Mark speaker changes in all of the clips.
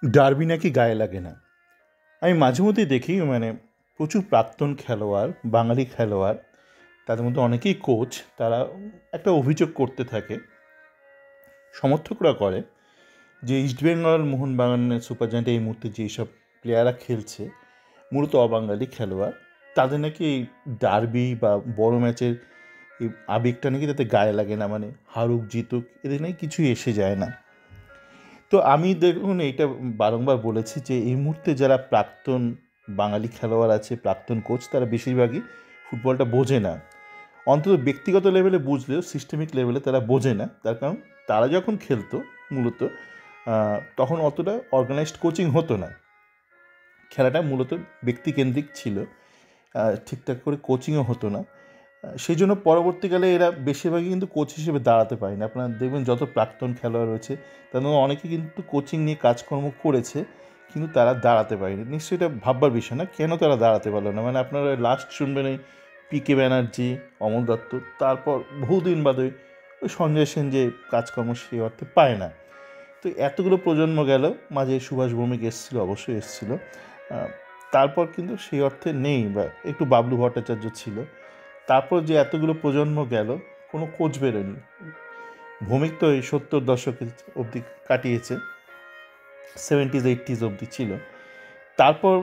Speaker 1: Derby নাকি গায়ে লাগে না। আমি মাঝে মধ্যেই দেখি প্রচুর প্রাক্তন খেলোয়াড়, বাঙালি খেলোয়াড়, তাদের মধ্যে অনেকেই কোচ, তারা একটা অভিযোগ করতে থাকে, সমর্থকরা করে, যে ইস্টবেঙ্গল, মোহনবাগানের, সুপার জায়ান্টে এই মুহূর্তে যেসব প্লেয়াররা খেলছে মূলত অবাঙালি খেলোয়াড়, তাদের নাকি এই ডার্বি বা বড় ম্যাচের এই আবেগটা নাকি তাতে গায়ে লাগে না, হারুক জিতুক এদের নাকি কিছুই এসে যায় না। তো আমি দেখুন এইটা বারংবার বলেছি যে এই মুহূর্তে যারা প্রাক্তন বাঙালি খেলোয়াড় আছে, প্রাক্তন কোচ, তারা বেশিরভাগই ফুটবলটা বোঝে না। অন্তত ব্যক্তিগত লেভেলে বুঝলেও সিস্টেমিক লেভেলে তারা বোঝে না। তার কারণ তারা যখন খেলতো মূলত তখন অতটা অর্গানাইজড কোচিং হতো না, খেলাটা মূলত ব্যক্তিকেন্দ্রিক ছিল, ঠিকঠাক করে কোচিংও হতো না। সেই জন্য পরবর্তীকালে এরা বেশিরভাগই কিন্তু কোচ হিসেবে দাঁড়াতে পারেনি। আপনারা দেখবেন যত প্রাক্তন খেলোয়াড় রয়েছে তাদের মধ্যে অনেকে কিন্তু কোচিং নিয়ে কাজকর্ম করেছে, কিন্তু তারা দাঁড়াতে পারেনি। নিশ্চয়ই এটা ভাববার বিষয় না কেন তারা দাঁড়াতে পারলো না। আপনারা লাস্ট শুনবেন এই পিকে ব্যানার্জি, অমল দত্ত, তারপর বহুদিন বাদে ওই সঞ্জয় সেন যে কাজকর্ম সেই অর্থে পায় না। তো এতগুলো প্রজন্ম গেল, মাঝে সুভাষ ভৌমিক এসেছিলো, অবশ্যই এসেছিলো, তারপর কিন্তু সেই অর্থে নেই, বা একটু বাবলু ভট্টাচার্য ছিল। তারপর যে এতগুলো প্রজন্ম গেল, কোনো কোচ বেরোয়নি। ভৌমিক তো এই 70 দশকে অবধি কাটিয়েছে, 70s 80s অবধি ছিল। তারপর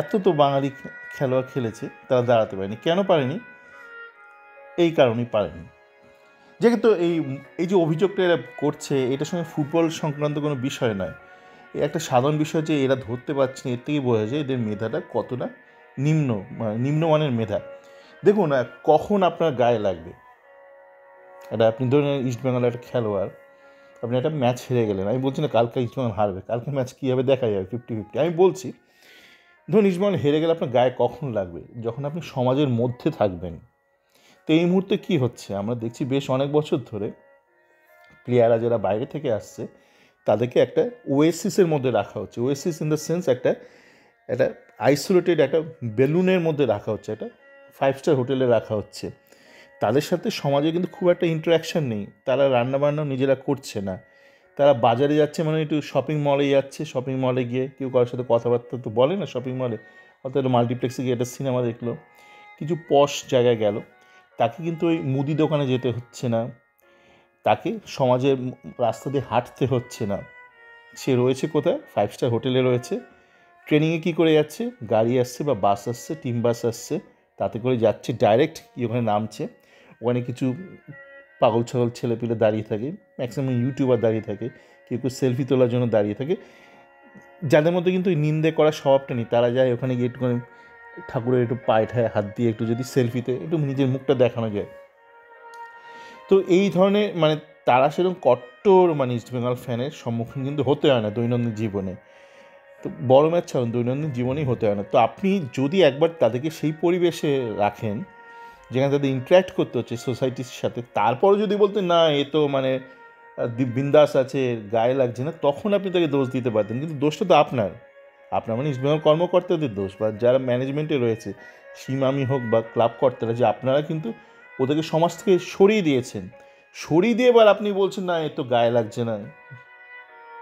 Speaker 1: এত তো বাঙালি খেলোয়াড় খেলেছে, তারা দাঁড়াতে পারেনি। কেন পারেনি? এই কারণেই পারেনি। যেহেতু এই এই যে অভিযোগটা এরা করছে, এটার সঙ্গে ফুটবল সংক্রান্ত কোনো বিষয় নয়। একটা সাধারণ বিষয় যে এরা ধরতে পারছে না, এর থেকেই বোঝা যায় এদের মেধাটা কতটা নিম্নমানের মেধা। দেখুন, কখন আপনার গায়ে লাগবে, এটা আপনি ধরুন ইস্টবেঙ্গলের একটা খেলোয়াড়, আপনি একটা ম্যাচ হেরে গেলেন। আমি বলছি না কালকে ইস্টবেঙ্গল হারবে, কালকে ম্যাচ কী হবে দেখা যাবে, 50-50। আমি বলছি ধরুন ইস্টবেঙ্গল হেরে গেলে আপনার গায়ে কখন লাগবে? যখন আপনি সমাজের মধ্যে থাকবেন। তো এই মুহূর্তে কী হচ্ছে, আমরা দেখছি বেশ অনেক বছর ধরে প্লেয়াররা যারা বাইরে থেকে আসছে তাদেরকে একটা ওয়েসিসের মধ্যে রাখা হচ্ছে। ওয়েসিস ইন দ্য সেন্স একটা একটা আইসোলেটেড একটা বেলুনের মধ্যে রাখা হচ্ছে, একটা 5 স্টার হোটেলে রাখা হচ্ছে। তাদের সাথে সমাজে কিন্তু খুব একটা ইন্টারাকশান নেই, তারা রান্নাবান্নাও নিজেরা করছে না। তারা বাজারে যাচ্ছে, একটু শপিং মলে যাচ্ছে, শপিং মলে গিয়ে কেউ কারোর সাথে কথাবার্তা তো বলে না শপিং মলে, অর্থাৎ মাল্টিপ্লেক্সে গিয়ে একটা সিনেমা দেখলো, কিছু পশ জায়গায় গেল, তাকে কিন্তু ওই মুদি দোকানে যেতে হচ্ছে না, তাকে সমাজের রাস্তা দিয়ে হাঁটতে হচ্ছে না। সে রয়েছে কোথায়? 5 স্টার হোটেলে রয়েছে। ট্রেনিংয়ে কী করে যাচ্ছে? গাড়ি আসছে বা বাস আসছে, টিম বাস আসছে, তাতে করে যাচ্ছে, ডাইরেক্ট ওখানে নামছে। ওখানে কিছু পাগল ছাগল ছেলেপিলে দাঁড়িয়ে থাকে, ম্যাক্সিমাম ইউটিউবার দাঁড়িয়ে থাকে, কেউ কেউ সেলফি তোলার জন্য দাঁড়িয়ে থাকে। যাদের মধ্যে কিন্তু নিন্দে করার স্বভাবটা নেই, তারা যায় ওখানে গিয়ে একটুখানি ঠাকুরের একটু পায়ে ঠায় হাত দিয়ে একটু যদি সেলফিতে একটু নিজের মুখটা দেখানো যায়। তো এই ধরনের তারা সেরকম কট্টর ইস্টবেঙ্গল ফ্যানের সম্মুখীন কিন্তু হতে হয় না দৈনন্দিন জীবনে। তো বড় ম্যাচ ছাড়ুন, দৈনন্দিন জীবনেই হতে হয় না। তো আপনি যদি একবার তাদেরকে সেই পরিবেশে রাখেন যেখানে তাদের ইন্টারাক্ট করতে হচ্ছে সোসাইটির সাথে, তারপরও যদি বলতেন না এ তো বিন্দাস আছে, গায়ে লাগছে না, তখন আপনি তাকে দোষ দিতে পারতেন। কিন্তু দোষটা তো আপনার আপনার ইস্টবেঙ্গল কর্মকর্তাদের দোষ, বা যারা ম্যানেজমেন্টে রয়েছে, সিমামি হোক বা ক্লাব কর্তারা, যে আপনারা কিন্তু ওদেরকে সমাজ থেকে সরিয়ে দিয়েছেন। সরিয়ে দিয়ে এবার আপনি বলছেন না এ তো গায়ে লাগছে না,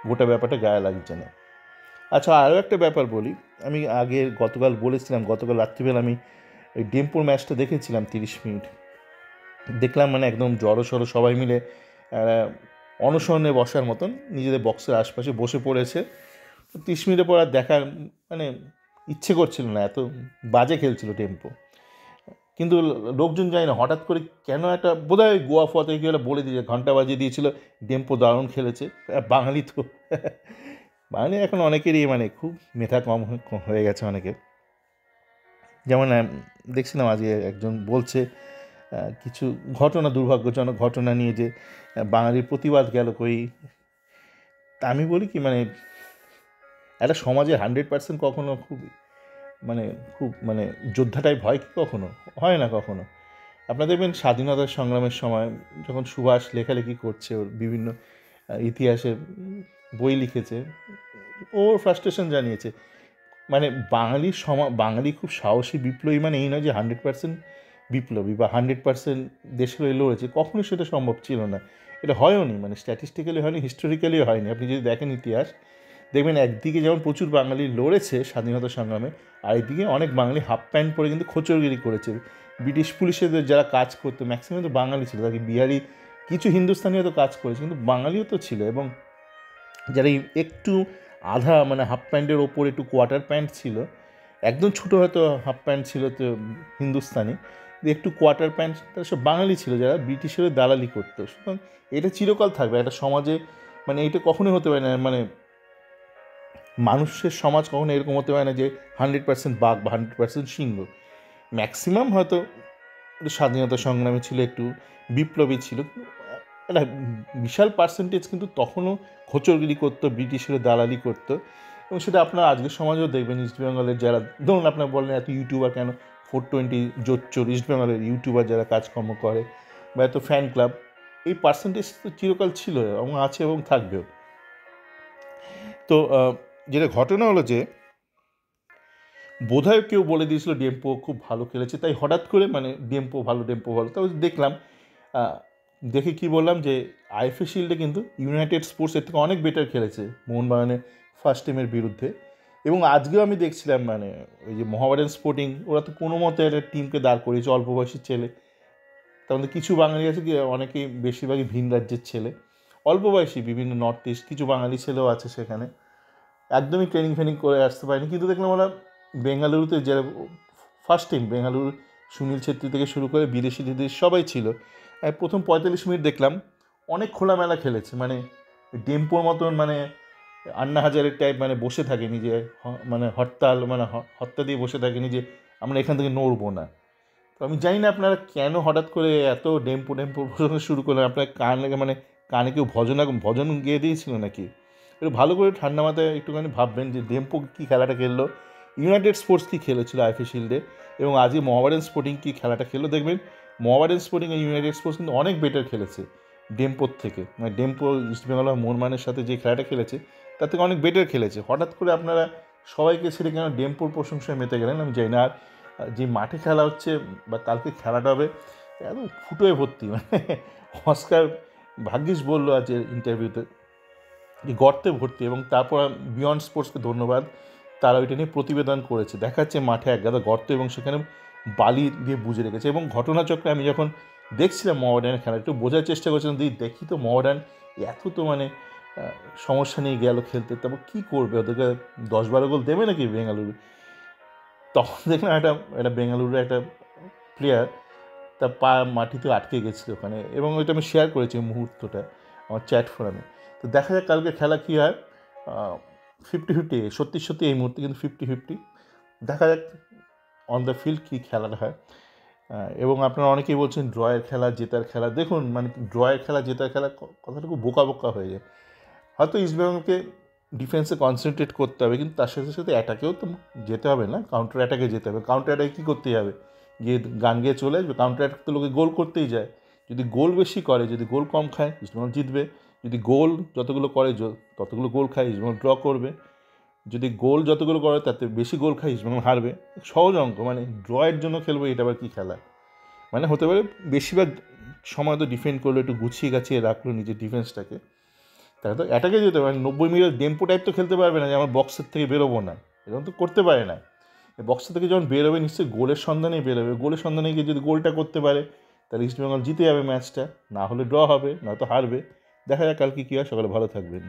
Speaker 1: গোটা ব্যাপারটা গায়ে লাগছে না। আচ্ছা, আরও একটা ব্যাপার বলি। আমি গতকাল বলেছিলাম, গতকাল রাত্রিবেলা আমি ওই ডেম্পোর ম্যাচটা দেখেছিলাম 30 মিনিট। দেখলাম একদম জড়ো সবাই মিলে অনশনে বসার মতন নিজেদের বক্সের আশপাশে বসে পড়েছে। 30 মিনিটের পর আর দেখার ইচ্ছে করছিল না, এত বাজে খেলছিল টেম্পো। কিন্তু লোকজন যায় না, হঠাৎ করে কেন একটা বোধহয় গোয়া ফোয়া থেকে গেলে বলে দিয়েছে, ঘন্টা বাজিয়ে দিয়েছিল, টেম্পো দারুণ খেলেছে। বাঙালি তো বাঙালি এখন অনেকেরই খুব মেধা কম হয়ে গেছে অনেকের। যেমন দেখছিলাম আজকে একজন বলছে কিছু ঘটনা, দুর্ভাগ্যজনক ঘটনা নিয়ে, যে বাঙালির প্রতিবাদ গেল কই। তা আমি বলি কি, একটা সমাজে 100% কখনো খুব যোদ্ধা টাইপ হয় কি? কখনো হয় না। কখনো আপনারা দেখবেন স্বাধীনতার সংগ্রামের সময় যখন সুভাষ লেখালেখি করছে, ওর বিভিন্ন ইতিহাসের বই লিখেছে, ওর ফ্রাস্ট্রেশন জানিয়েছে। বাঙালি খুব সাহসী বিপ্লবী, এই নয় যে 100% বিপ্লবী বা 100% দেশের হয়ে লড়েছে, কখনোই সেটা সম্ভব ছিল না। এটা হয়ও নি, স্ট্যাটিস্টিক্যালি হয়নি, হিস্টোরিক্যালিও হয়নি। আপনি যদি দেখেন ইতিহাস, দেখবেন একদিকে যেমন প্রচুর বাঙালি লড়েছে স্বাধীনতা সংগ্রামে, আর একদিকে অনেক বাঙালি হাফ প্যান্ট পরে কিন্তু খোঁচরগিরি করেছে। ব্রিটিশ পুলিশের যারা কাজ করতো ম্যাক্সিমাম তো বাঙালি ছিল, তাকে বিহারি কিছু হিন্দুস্তানি হয়তো কাজ করেছে, কিন্তু বাঙালিও তো ছিল। এবং যারা একটু আধা মানে হাফ প্যান্টের ওপর একটু কোয়ার্টার প্যান্ট ছিল, একদম ছোটো হয়তো হাফ প্যান্ট ছিল তো হিন্দুস্তানি, একটু কোয়ার্টার প্যান্ট, তারা সব বাঙালি ছিল যারা ব্রিটিশের দালালি করতো। সুতরাং এটা চিরকাল থাকবে একটা সমাজে, মানে এটা কখনোই হতে পারে না, মানে মানুষের সমাজ কখনো এরকম হতে পারে না যে 100% বাঘ বা 100% সিংহ। ম্যাক্সিমাম হয়তো একটু স্বাধীনতা সংগ্রামী ছিল, একটু বিপ্লবী ছিল, একটা বিশাল পার্সেন্টেজ কিন্তু তখনও খোঁচরগিরি করতো, ব্রিটিশের দালালি করতো। এবং সেটা আপনার আজকের সমাজেও দেখবেন। ইস্ট বেঙ্গলের যারা, ধরুন আপনার বলেন এত ইউটিউবার কেন, 420 জোচ্চোর ইস্ট বেঙ্গলের ইউটিউবার যারা কাজকর্ম করে, বা এত ফ্যান ক্লাব, এই পার্সেন্টেজ তো চিরকাল ছিল এবং আছে এবং থাকবেও। তো যেটা ঘটনা হলো যে বোধহয় কেউ বলে দিয়েছিল ডেম্পো খুব ভালো খেলেছে, তাই হঠাৎ করে মানে ডেম্পো ভালো, তাও দেখলাম, দেখে কি বললাম যে আইএফএ শিল্ডে কিন্তু ইউনাইটেড স্পোর্টস এর থেকে অনেক বেটার খেলেছে মোহনবাগানের ফার্স্ট টিমের বিরুদ্ধে। এবং আজকেও আমি দেখছিলাম মানে ওই যে মোহামেডান স্পোর্টিং, ওরা তো কোনো মতে একটা টিমকে দাঁড় করিয়েছে, অল্প বয়সী ছেলে, তার মধ্যে কিছু বাঙালি আছে, কি অনেকেই বেশিরভাগই ভিন রাজ্যের ছেলে, অল্প বয়সী, বিভিন্ন নর্থ ইস্ট কিছু বাঙালি ছেলেও আছে সেখানে, একদমই ট্রেনিং ফেনিং করে আসতে পারেনি। কিন্তু দেখলাম ওরা বেঙ্গালুরুতে যারা ফার্স্ট টিম, বেঙ্গালুরু সুনীল ছেত্রী থেকে শুরু করে বিদেশিদের সবাই ছিল। প্রথম 45 মিনিট দেখলাম অনেক খোলামেলা খেলেছে, মানে ডেম্পোর মতন মানে আন্না হাজারের টাইপ মানে বসে থাকেনি যে মানে হরতাল মানে হত্যা দিয়ে বসে থাকেনি যে আমরা এখান থেকে নড়বো না। তো আমি জানি না আপনারা কেন হঠাৎ করে এত ডেম্পো শুরু করলেন, আপনার মানে কানে কেউ ভজন গেয়ে দিয়েছিল নাকি? একটু ভালো করে ঠান্ডা মাথায় একটুখানি ভাববেন যে ডেম্পো কী খেলাটা খেললো, ইউনাইটেড স্পোর্টস কী খেলেছিল আইএফএ শিল্ডে, এবং আজকে মোহামেডান স্পোর্টিং কী খেলাটা খেললো। দেখবেন মোহামেডান স্পোর্টিং আর ইউনাইটেড স্পোর্টস কিন্তু অনেক বেটার খেলেছে ডেম্পোর থেকে, মানে ডেম্পো ইস্টবেঙ্গল আর মোহনবাগানের সাথে যে খেলাটা খেলেছে তার থেকে অনেক বেটার খেলেছে। হঠাৎ করে আপনারা সবাইকে ছেড়ে কেন ডেম্পোর প্রশংসায় মেতে গেলেন আমি জানি না। আর যে মাঠে খেলা হচ্ছে বা কালকে খেলাটা হবে একদম ফুটোয় ভর্তি, মানে অস্কার ভাগ্যিস বললো আজ ইন্টারভিউতে গর্তে ভর্তি। এবং তারপর বিয়ন্ড স্পোর্টসকে ধন্যবাদ, তারা ওইটা নিয়ে প্রতিবেদন করেছে, দেখাচ্ছে মাঠে এক গাদা গর্ত এবং সেখানে বালি দিয়ে বুঝে রেখেছে। এবং ঘটনাচক্রে আমি যখন দেখছিলাম মোহামেডানের খেলা, একটু বোঝার চেষ্টা করছিলাম, দেখি তো মোহামেডান এত তো মানে সমস্যা নিয়ে গেল খেলতে, তারপর কী করবে, ওদেরকে 10-12 গোল দেবে নাকি বেঙ্গালুরু? তখন দেখলাম একটা বেঙ্গালুরুর একটা প্লেয়ার তার পা মাটিতে আটকে গেছিলো ওখানে, এবং ওইটা আমি শেয়ার করেছি মুহূর্তটা আমার চ্যাট ফোরামে। তো দেখা যাক কালকে খেলা কী হয়। 50-50 সত্যি এই মুহূর্তে কিন্তু 50-50 দেখা যাক অন দ্য ফিল্ড কী খেলাটা হয়। এবং আপনারা অনেকেই বলছেন ড্রয়ের খেলা জেতার খেলা, দেখুন মানে ড্রয়ের খেলা জেতার খেলা কথাটা খুব বোকা হয়ে যায়। হয়তো ইস্টবেঙ্গলকে ডিফেন্সে কনসেন্ট্রেট করতে হবে, কিন্তু তার সাথে সাথে অ্যাটাকেও তো যেতে হবে না, কাউন্টার অ্যাটাকে যেতে হবে। কাউন্টার অ্যাটাকে কী করতে হবে, গিয়ে গান গিয়ে চলে আসবে? কাউন্টার অ্যাটাক তো লোকে গোল করতেই যায়, যদি গোল বেশি করে, যদি গোল কম খায় ইস্টবেঙ্গল জিতবে, যদি গোল যতগুলো করে ততগুলো গোল খায় ইস্টবেঙ্গল ড্র করবে, যদি গোল যতগুলো করে তাতে বেশি গোল খায় ইস্টবেঙ্গল হারবে। সহজ অঙ্ক, মানে ড্রয়ের জন্য খেলবে, এটা আবার কী খেলা? মানে হতে পারে বেশিরভাগ সময় তো ডিফেন্ড করলো, একটু গুছিয়ে গাছিয়ে রাখলো নিজের ডিফেন্সটাকে, তাহলে তো অ্যাটাকে যেতে পারে। 90 মিনিট ডেম্পো টাইপ তো খেলতে পারবে না যে আমার বক্সের থেকে বেরোবো না, এরকম তো করতে পারে না। বক্সের থেকে যখন বেরোবে নিশ্চয়ই গোলের সন্ধানেই বেরোবে, গোলের সন্ধানে গিয়ে যদি গোলটা করতে পারে তাহলে ইস্টবেঙ্গল জিতে যাবে ম্যাচটা, না হলে ড্র হবে, নয়তো হারবে। দেখা যাক কালকে কী হয়। সকালে ভালো থাকবেন।